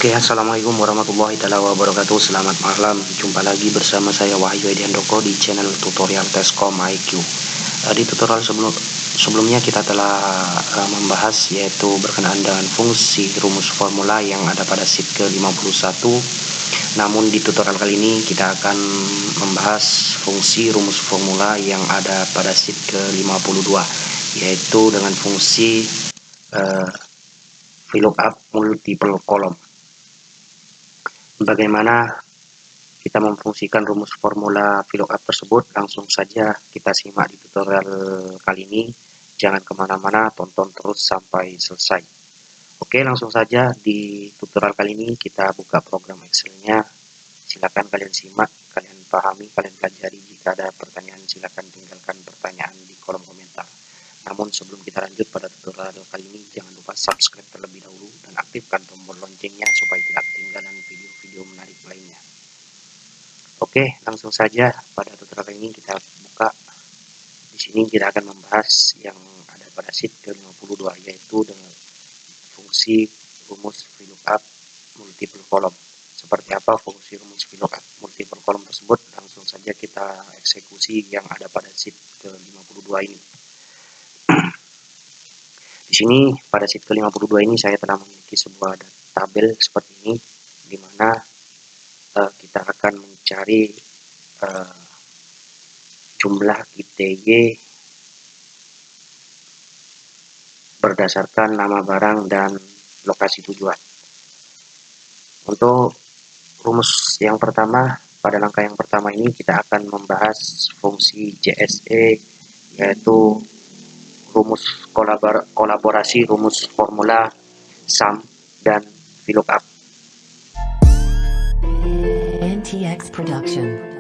Oke, assalamualaikum warahmatullahi wabarakatuh. Selamat malam. Jumpa lagi bersama saya Wahyu Ediandoko di channel tutorial Tescom IQ. Di tutorial sebelumnya kita telah membahas yaitu berkenaan dengan fungsi rumus formula yang ada pada sheet ke-51. Namun di tutorial kali ini kita akan membahas fungsi rumus formula yang ada pada sheet ke-52, yaitu dengan fungsi VLOOKUP multiple column. Bagaimana kita memfungsikan rumus formula VLOOKUP tersebut? Langsung saja kita simak di tutorial kali ini. Jangan kemana-mana, tonton terus sampai selesai. Oke, langsung saja di tutorial kali ini kita buka program Excel-nya. Silakan kalian simak, kalian pahami, kalian pelajari. Jika ada pertanyaan silakan tinggalkan pertanyaan di kolom komentar. Namun sebelum kita lanjut pada tutorial kali ini, jangan lupa subscribe terlebih dahulu dan aktifkan tombol loncengnya supaya tidak ketinggalan video-video menarik lainnya. Oke, langsung saja pada tutorial kali ini kita buka. Di sini kita akan membahas yang ada pada sheet ke-52, yaitu dengan fungsi rumus VLOOKUP multiple column. Seperti apa fungsi rumus VLOOKUP multiple column tersebut? Langsung saja kita eksekusi yang ada pada sheet ke-52 ini. Di sini pada sheet ke-52 ini saya telah memiliki sebuah tabel seperti ini, di mana kita akan mencari jumlah ITG berdasarkan nama barang dan lokasi tujuan. Untuk rumus yang pertama, pada langkah yang pertama ini kita akan membahas fungsi JSE, yaitu rumus kolaborasi rumus formula, sum, dan VLOOKUP. NTX Production.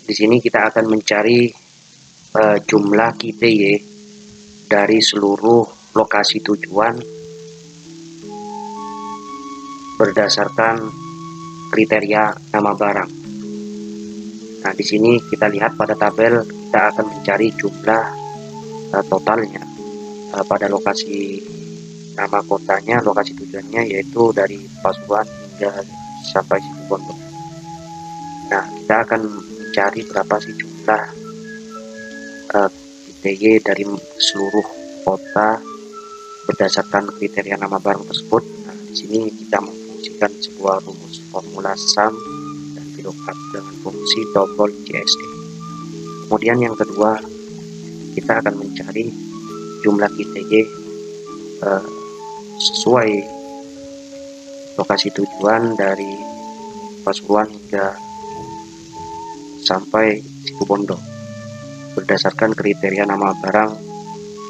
Di sini kita akan mencari jumlah KTY dari seluruh lokasi tujuan berdasarkan kriteria nama barang. Nah, di sini kita lihat pada tabel kita akan mencari jumlah totalnya pada lokasi nama kotanya, lokasi tujuannya, yaitu dari Pasuruan hingga sampai Situbondo. Nah, kita akan mencari berapa sih jumlah ITG dari seluruh kota berdasarkan kriteria nama barang tersebut. Nah, di sini kita memfungsikan sebuah rumus formula sum dan VLOOKUP dengan fungsi tombol JSE. Kemudian yang kedua, kita akan mencari jumlah ITG sesuai lokasi tujuan dari Pasuruan hingga sampai Situbondo berdasarkan kriteria nama barang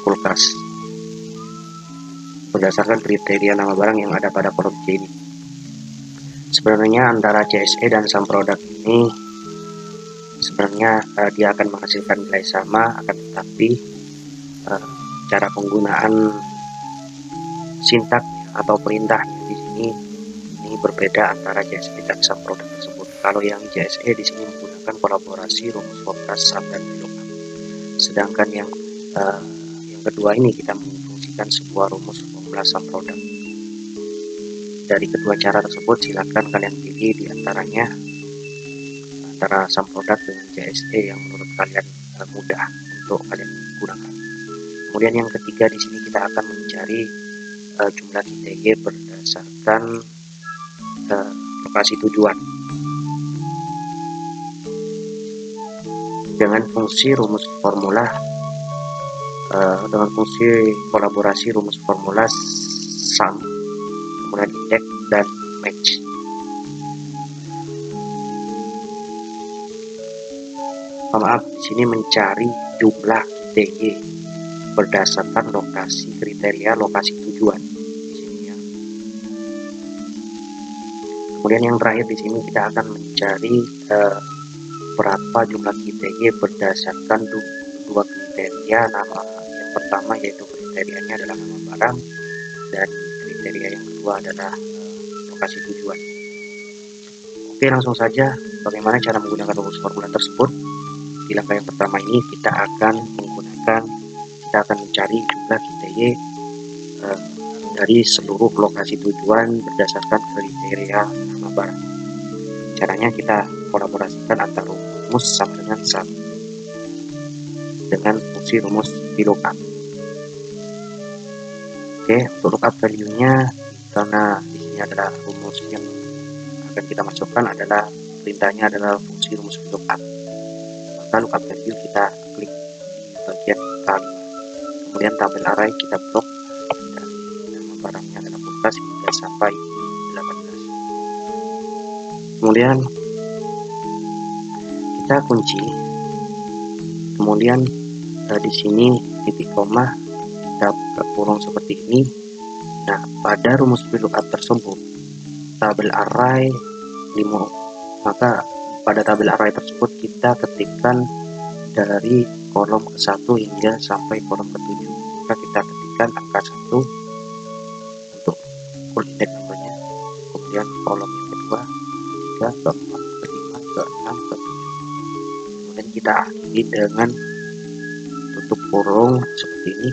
kulkas, berdasarkan kriteria nama barang yang ada pada kolom C ini. Sebenarnya antara JSE dan sum product ini sebenarnya dia akan menghasilkan nilai sama, akan tetapi cara penggunaan sintaknya atau perintahnya di sini ini berbeda antara JSE dan sum product tersebut. Kalau yang JSE di sini menggunakan kolaborasi rumus formula sum dan VLOOKUP, sedangkan yang kedua ini kita memfungsikan sebuah rumus formula sum product. Dari kedua cara tersebut silakan kalian pilih di antaranya antara sum product dengan JSE yang menurut kalian mudah untuk kalian gunakan. Kemudian yang ketiga, di sini kita akan mencari jumlah ITG berdasarkan lokasi tujuan. dengan fungsi rumus formula dengan fungsi kolaborasi rumus formula sum, kemudian index dan match. Maaf, di sini mencari jumlah TY berdasarkan lokasi kriteria lokasi tujuan di sini ya. Kemudian yang terakhir di sini kita akan mencari berapa jumlah TY berdasarkan dua kriteria nama. Yang pertama yaitu kriterianya adalah nama barang dan kriteria yang kedua adalah lokasi tujuan. Oke, langsung saja bagaimana cara menggunakan rumus formula tersebut. Di langkah yang pertama ini kita akan mencari jumlah TY dari seluruh lokasi tujuan berdasarkan kriteria nama barang. Caranya kita kolaborasikan antara rumus sama dengan sum dengan fungsi rumus VLOOKUP. Oke, untuk lookup value-nya, karena di sini adalah rumus yang akan kita masukkan adalah perintahnya adalah fungsi rumus VLOOKUP. Maka lookup value kita klik di bagian kali, kemudian tabel array kita blok dan nama barangnya adalah kulkas hingga sampai 18. Kemudian kita kunci, kemudian di sini titik koma kita kurung seperti ini. Nah, pada rumus VLOOKUP tersebut tabel array maka pada tabel array tersebut kita ketikkan dari kolom ke-1 hingga sampai kolom ke-7. Maka kita ketikkan angka 1 untuk full index nomornya, kemudian kolom yang kedua 3, ke-4, ke-5, ke-6, ke-7. Kemudian kita akhiri dengan tutup kurung seperti ini,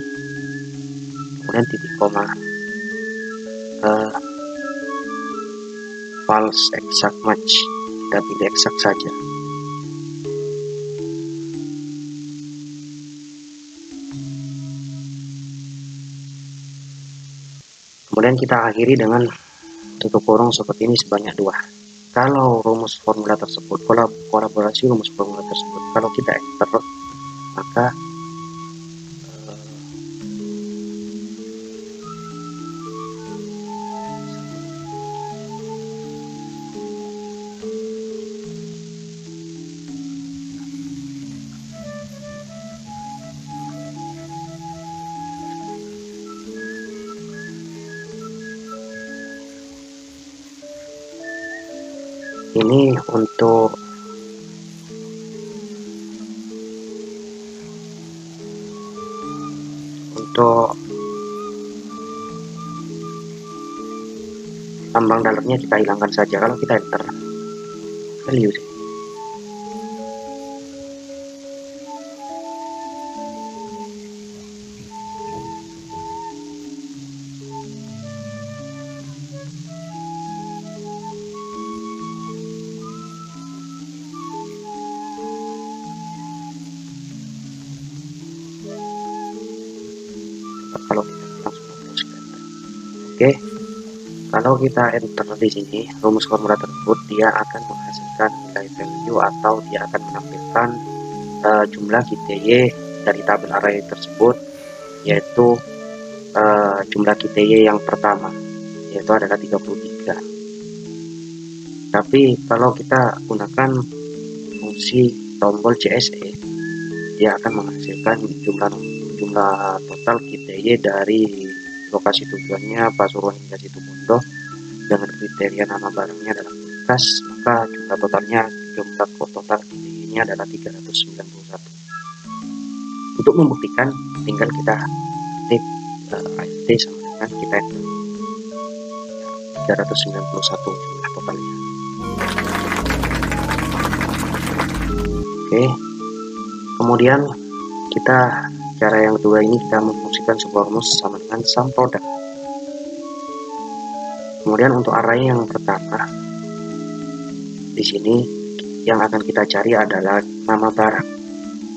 kemudian titik koma false exact match, kita pilih exact saja. Kemudian kita akhiri dengan tutup kurung seperti ini sebanyak 2. Kalau rumus formula tersebut, kolaborasi rumus formula tersebut, kalau kita enter, maka ini untuk lambang dalamnya kita hilangkan saja. Kalau kita enter value, kalau kita langsung terus enter. Oke, kalau kita enter di sini rumus formula tersebut, dia akan menghasilkan nilai value atau dia akan menampilkan jumlah TY dari tabel array tersebut, yaitu jumlah TY yang pertama yaitu adalah 33. Tapi kalau kita gunakan fungsi tombol CSE, dia akan menghasilkan jumlah total TY dari lokasi tujuannya Pasuruan hingga Situbondo dengan kriteria nama barangnya adalah kulkas, maka jumlah total TY-nya adalah 391. Untuk membuktikan, tinggal kita ketik ALT sama dengan kita 391 jumlah totalnya. Oke, kemudian cara yang kedua ini kita memfungsikan sebuah rumus sama dengan sum product. Kemudian untuk array yang pertama di sini yang akan kita cari adalah nama barang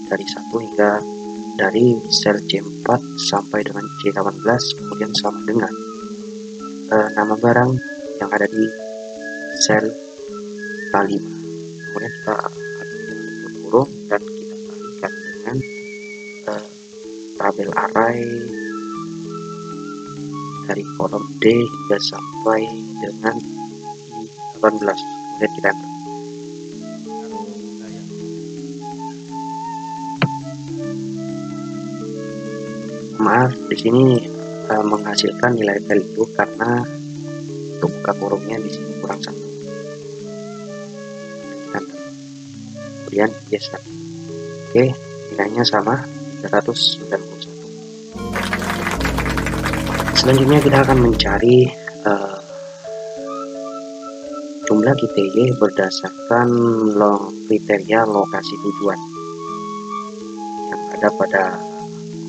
dari 1 hingga dari sel C4 sampai dengan C18, kemudian sama dengan nama barang yang ada di sel K5. Kemudian kita akan kurung dan kita tabel array dari kolom D hingga sampai dengan I18. Kemudian kita enter. Maaf, di sini menghasilkan nilai value karena untuk buka kurungnya di sini kurang satu. Kemudian yes. Oke, nilainya sama 391. Selanjutnya kita akan mencari jumlah GTY berdasarkan kriteria lokasi tujuan yang ada pada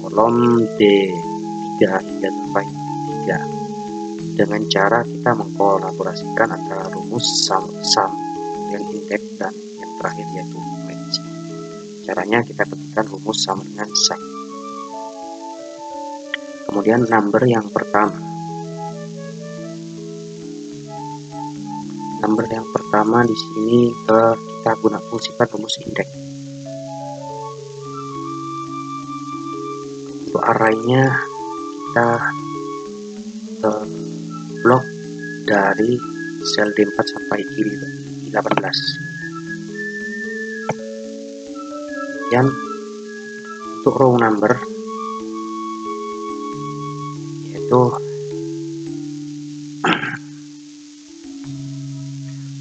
kolom D3 hingga sampai 3 dengan cara kita mengkolaborasikan antara rumus sum yang index dan yang terakhir yaitu match. Caranya kita ketikkan rumus sama dengan sum. Kemudian number yang pertama di sini kita guna fungsikan rumus index. Untuk arraynya kita blok dari sel D4 sampai I18. Kemudian untuk row number yaitu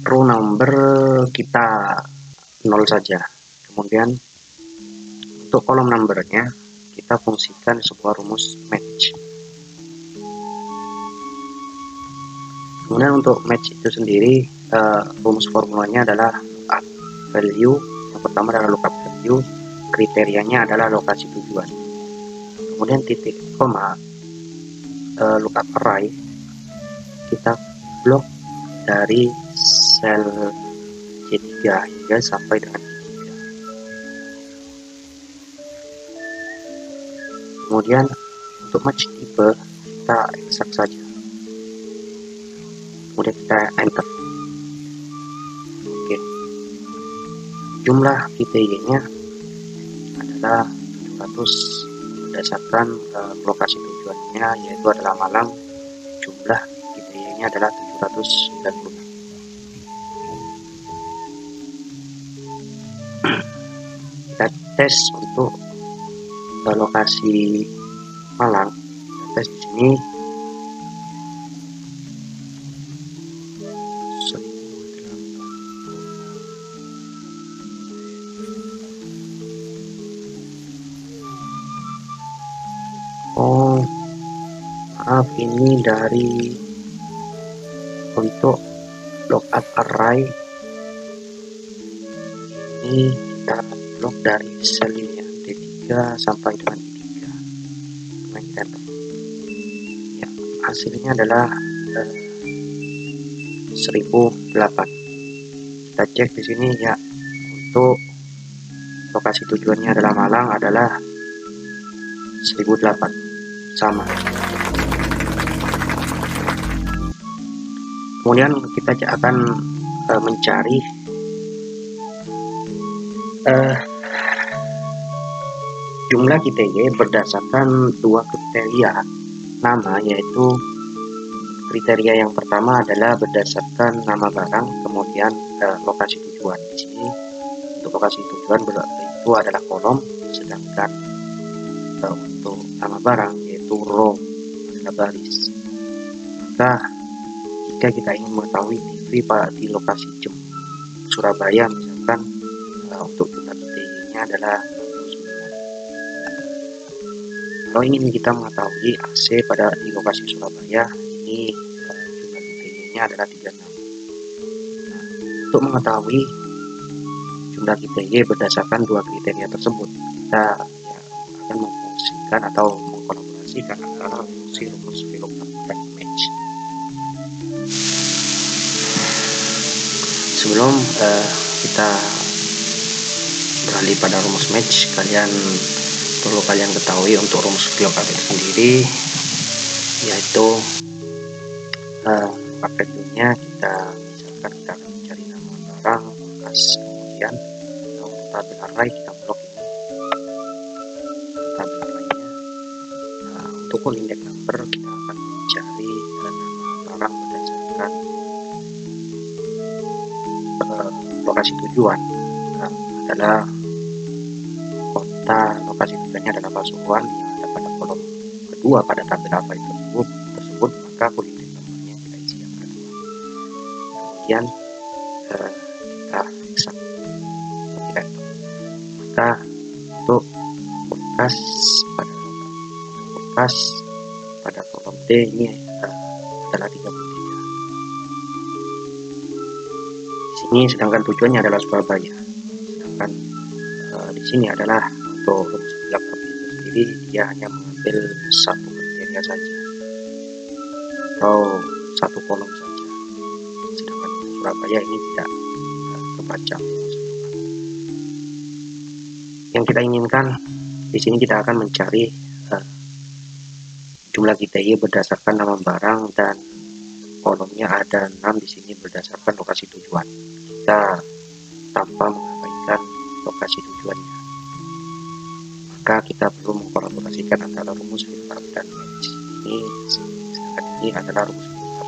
row number kita 0 saja. Kemudian untuk kolom numbernya kita fungsikan sebuah rumus match. Kemudian untuk match itu sendiri rumus formulanya adalah lookup value. Yang pertama adalah lookup value, kriterianya adalah lokasi tujuan. Kemudian titik koma lookup array kita blok dari sel C3 hingga sampai dengan I3. Kemudian untuk match type kita eksak saja. Kemudian kita enter. Oke. Jumlah GTY-nya adalah 700 berdasarkan lokasi tujuannya yaitu adalah Malang. Jumlah GTY-nya adalah 796. Kita tes untuk lokasi Malang. Kita tes di sini maaf, ini dari untuk lookup array ini kita blok dari sel ini D3 sampai dengan I3. Ya, hasilnya adalah 1008. Kita cek di sini ya, untuk lokasi tujuannya adalah Malang adalah 1008 sama. Kemudian kita akan mencari jumlah GTY berdasarkan dua kriteria nama, yaitu kriteria yang pertama adalah berdasarkan nama barang, kemudian lokasi tujuan. Di sini untuk lokasi tujuan itu adalah kolom, sedangkan untuk nama barang yaitu row adalah baris. Maka jika kita ingin mengetahui TV di lokasi Surabaya misalkan, untuk jumlah GTY-nya adalah 69. Kalau ingin kita mengetahui AC di lokasi Surabaya, ini jumlah GTY-nya adalah 36. Nah, untuk mengetahui jumlah GTY berdasarkan dua kriteria tersebut, kita akan memfungsikan atau mengkolaborasikan antara fungsi rumus VLOOKUP dan match. Sebelum kita beralih pada rumus match, perlu kalian ketahui untuk rumus VLOOKUP itu sendiri, yaitu value-nya kita misalkan kita akan mencari nama barang, bekas, kemudian untuk tabel array kita blok ini tabel array-nya, untuk call index number kita akan mencari nama barang berdasarkan lokasi tujuan. Adalah kota lokasi tujuannya adalah Pasuruan yang ada pada kolom kedua pada tabel array tersebut, maka call index numbernya kita isi yang kedua. Kemudian kita eksak seperti itu. Maka untuk kulkas pada kolom D ini adalah 33. Di sini sedangkan tujuannya adalah Surabaya. Sedangkan di sini adalah untuk rumus filok itu sendiri dia hanya mengambil satu kriteria saja atau satu kolom saja. Sedangkan Surabaya ini tidak kebaca. Yang kita inginkan di sini kita akan mencari jumlah GTY berdasarkan nama barang dan kolomnya ada 6 di sini berdasarkan lokasi tujuan. Kita tanpa mengabaikan lokasi tujuannya. Maka kita perlu mengkolaborasikan antara rumus filter dan match. Ini adalah rumus filter.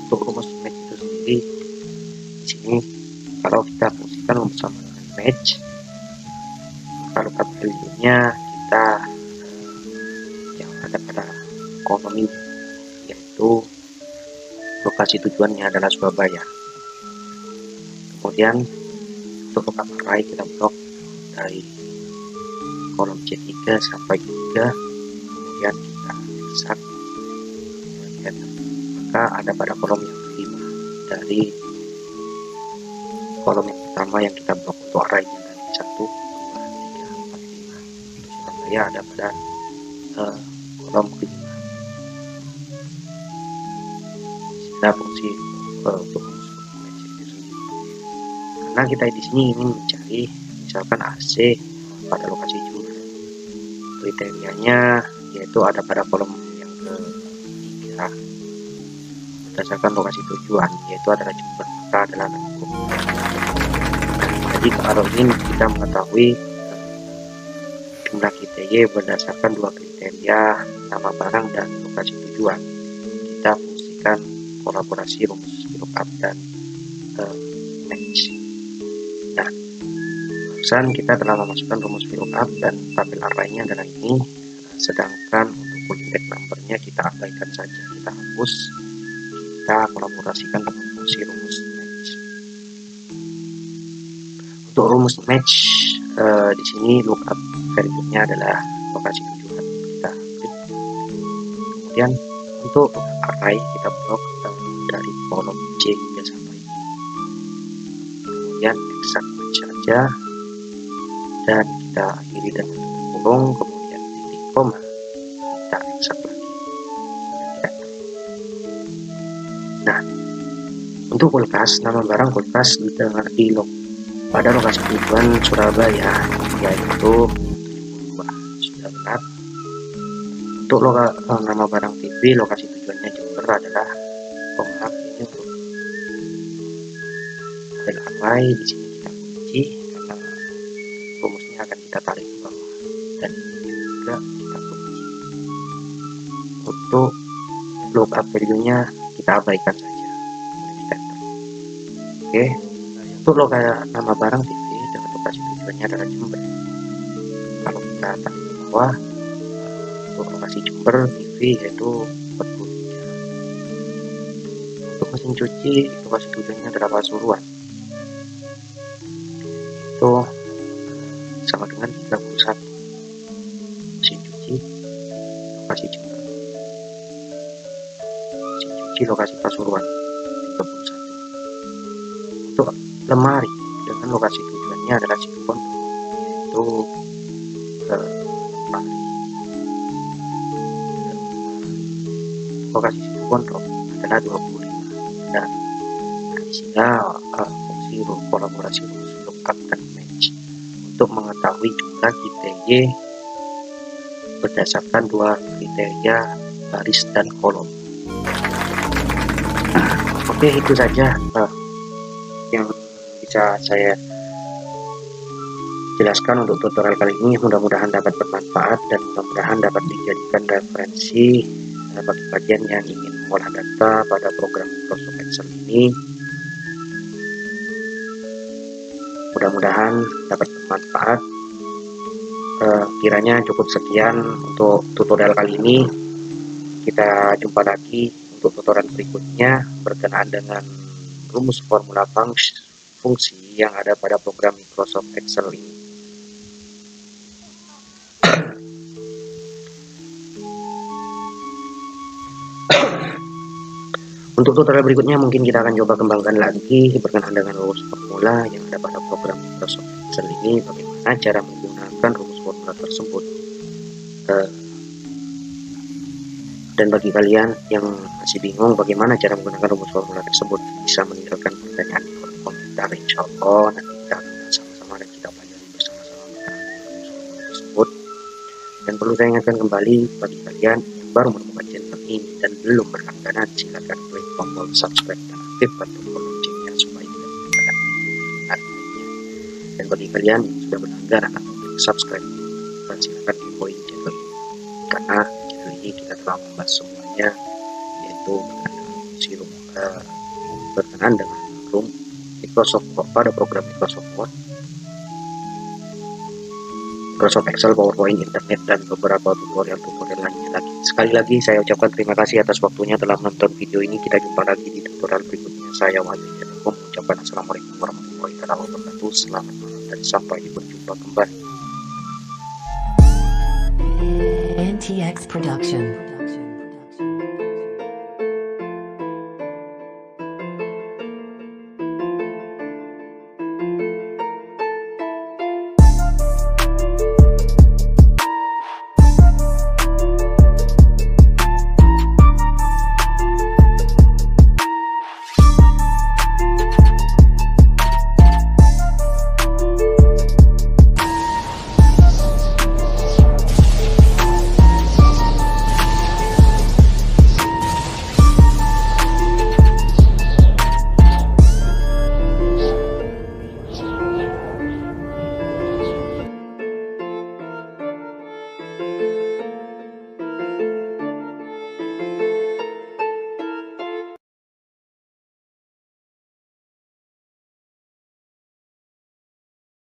Untuk rumus match itu sendiri di sini kalau kita fungsikan bersama dengan match, maka lookup value-nya kita yang ada pada kolom ini, yaitu lokasi tujuannya adalah Surabaya. Kemudian untuk lookup array kita blok dari kolom C3 sampai Q3, kemudian kita eksak, maka ada pada kolom yang kelima dari kolom yang pertama yang kita blok untuk array-nya dari 1, 2, 3, 4, 5. Surabaya ada pada kolom kelima. Kita fungsi untuk match itu sendiri. Karena kita di sini ingin mencari misalkan AC pada lokasi jumlah, kriterianya yaitu ada pada kolom yang ketiga berdasarkan lokasi tujuan, yaitu adalah jumlah, maka adalah cukup. Jadi kalau ingin kita mengetahui jumlah GTY berdasarkan dua kriteria nama barang dan lokasi tujuan, kita fungsikan kolaborasi rumus lookup dan match. Nah, barusan kita telah memasukkan rumus lookup dan tabel array-nya adalah ini, sedangkan untuk call index number-nya kita abaikan saja, kita hapus, kita kolaborasikan dengan fungsi rumus match. Untuk rumus match di sini lookup value-nya adalah lokasi tujuan, kita klik. Kemudian untuk array kita blok dari kolom C hingga sampai I. Kemudian eksak match saja dan kita akhiri dengan tutup kurung, kemudian titik koma, kita eksak lagi. Nah, untuk kulkas, nama barang kulkas di pada lokasi tujuan Surabaya yaitu 72. Sudah benar. Untuk nama barang TV lokasi tujuannya Jember adalah pengap ini untuk tabel array. Di sini kita kunci karena rumusnya akan kita tarik ke bawah, dan ini juga kita kunci. Untuk lookup value-nya kita abaikan saja. Kita enter. Oke. Untuk nama barang TV dengan lokasi tujuannya adalah Jember. Kalau kita tarik ke bawah, untuk lokasi Jember TV yaitu 43. Untuk mesin cuci lokasi tujuannya adalah Pasuruan, itu sama dengan 31. Mesin cuci lokasi Jember, mesin cuci lokasi Pasuruan 31. Untuk lemari dengan lokasi tujuannya adalah Situbondo, yaitu lokasi Situbondo adalah 25. Dan sehingga fungsi kolaborasi rumus lookup dan match untuk mengetahui jumlah GTY berdasarkan dua kriteria baris dan kolom. Oke, itu saja yang bisa saya jelaskan untuk tutorial kali ini. Mudah-mudahan dapat bermanfaat dan mudah-mudahan dapat dijadikan referensi bagi kalian yang ingin mengolah data pada program Microsoft Excel ini. Mudah-mudahan dapat bermanfaat. Kiranya cukup sekian untuk tutorial kali ini. Kita jumpa lagi untuk tutorial berikutnya berkenaan dengan rumus formula fungsi yang ada pada program Microsoft Excel ini. Untuk tutorial berikutnya mungkin kita akan coba kembangkan lagi berkenaan dengan rumus formula yang ada pada program Microsoft Excel ini, bagaimana cara menggunakan rumus formula tersebut. Dan bagi kalian yang masih bingung bagaimana cara menggunakan rumus formula tersebut, bisa meninggalkan pertanyaan di kolom komentar. Insya Allah nanti kita akan sama-sama dan kita pelajari bersama-sama rumus formula tersebut. Dan perlu saya ingatkan kembali bagi kalian yang baru menemukan channel ini dan belum berlangganan, silakan klik tombol subscribe dan aktifkan tombol loncengnya supaya tidak ketinggalan video lainnya. Dan bagi kalian yang sudah berlangganan atau subscribe, silakan di join channel ini, karena channel ini kita telah membahas semuanya, yaitu berkenaan dengan Microsoft Word, pada program Microsoft Word, Microsoft Excel, PowerPoint, Internet, dan beberapa tutorial-tutorial lainnya lagi. Sekali lagi saya ucapkan terima kasih atas waktunya telah menonton video ini. Kita jumpa lagi di tutorial berikutnya. Saya Wahyu mengucapkan assalamualaikum warahmatullahi wabarakatuh. Selamat malam dan sampai berjumpa kembali. NTX Production.